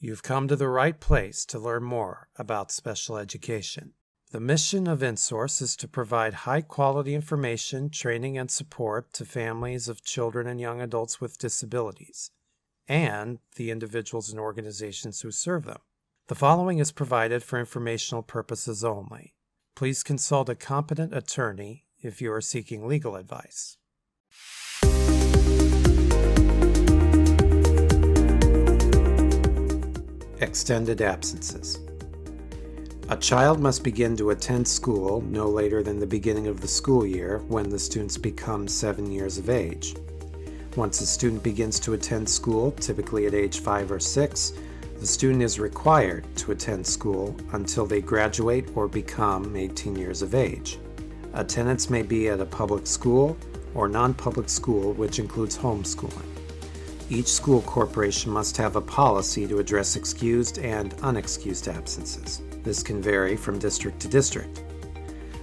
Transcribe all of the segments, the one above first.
You've come to the right place to learn more about special education. The mission of InSource is to provide high-quality information, training, and support to families of children and young adults with disabilities, and the individuals and organizations who serve them. The following is provided for informational purposes only. Please consult a competent attorney if you are seeking legal advice. Extended absences. A child must begin to attend school no later than the beginning of the school year when the students become 7 years of age. Once a student begins to attend school, typically at age 5 or 6, the student is required to attend school until they graduate or become 18 years of age. Attendance may be at a public school or non-public school, which includes homeschooling. Each school corporation must have a policy to address excused and unexcused absences. This can vary from district to district.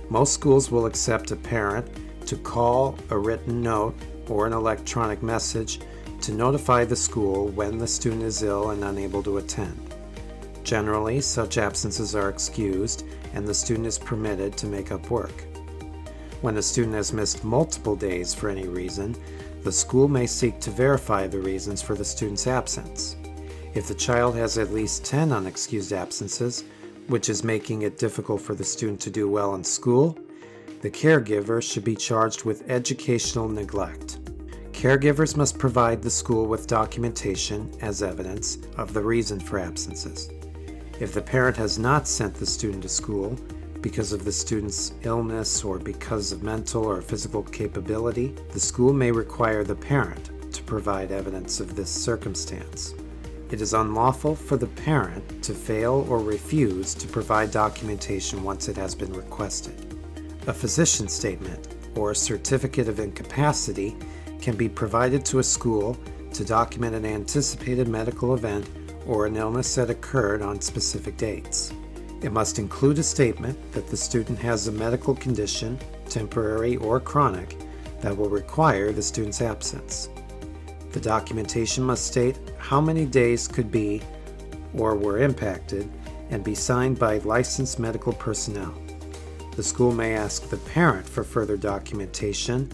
Most schools will accept a parent to call, a written note, or an electronic message to notify the school when the student is ill and unable to attend. Generally, such absences are excused and the student is permitted to make up work. When a student has missed multiple days for any reason, the school may seek to verify the reasons for the student's absence. If the child has at least 10 unexcused absences, which is making it difficult for the student to do well in school, the caregiver should be charged with educational neglect. Caregivers must provide the school with documentation as evidence of the reason for absences. If the parent has not sent the student to school because of the student's illness or because of mental or physical capability, the school may require the parent to provide evidence of this circumstance. It is unlawful for the parent to fail or refuse to provide documentation once it has been requested. A physician statement or a certificate of incapacity can be provided to a school to document an anticipated medical event or an illness that occurred on specific dates. It must include a statement that the student has a medical condition, temporary or chronic, that will require the student's absence. The documentation must state how many days could be or were impacted and be signed by licensed medical personnel. The school may ask the parent for further documentation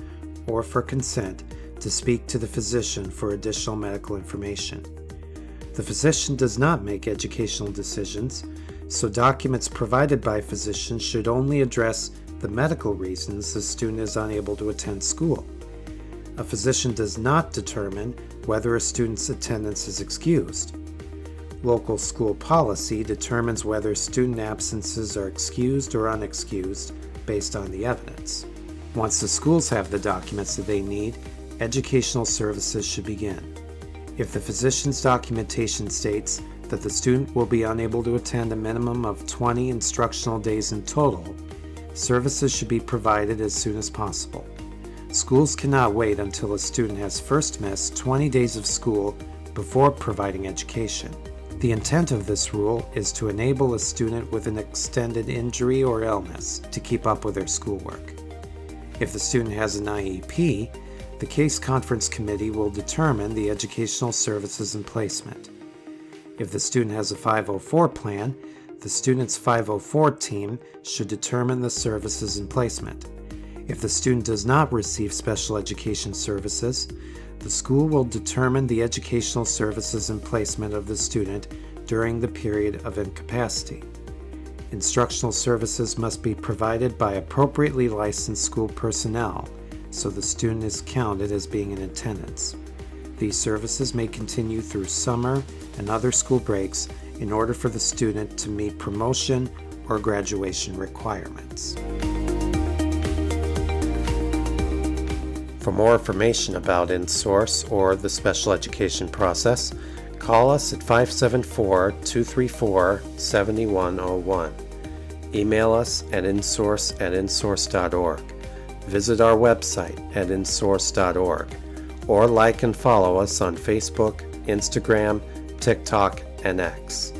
or for consent to speak to the physician for additional medical information. The physician does not make educational decisions, so documents provided by physicians should only address the medical reasons the student is unable to attend school. A physician does not determine whether a student's attendance is excused. Local school policy determines whether student absences are excused or unexcused based on the evidence. Once the schools have the documents that they need, educational services should begin. If the physician's documentation states that the student will be unable to attend a minimum of 20 instructional days in total, services should be provided as soon as possible. Schools cannot wait until a student has first missed 20 days of school before providing education. The intent of this rule is to enable a student with an extended injury or illness to keep up with their schoolwork. If the student has an IEP, the Case Conference Committee will determine the educational services and placement. If the student has a 504 plan, the student's 504 team should determine the services and placement. If the student does not receive special education services, the school will determine the educational services and placement of the student during the period of incapacity. Instructional services must be provided by appropriately licensed school personnel, so the student is counted as being in attendance. These services may continue through summer and other school breaks in order for the student to meet promotion or graduation requirements. For more information about InSource or the special education process, call us at 574-234-7101. Email us at insource@insource.org. Visit our website at insource.org, or like and follow us on Facebook, Instagram, TikTok, and X.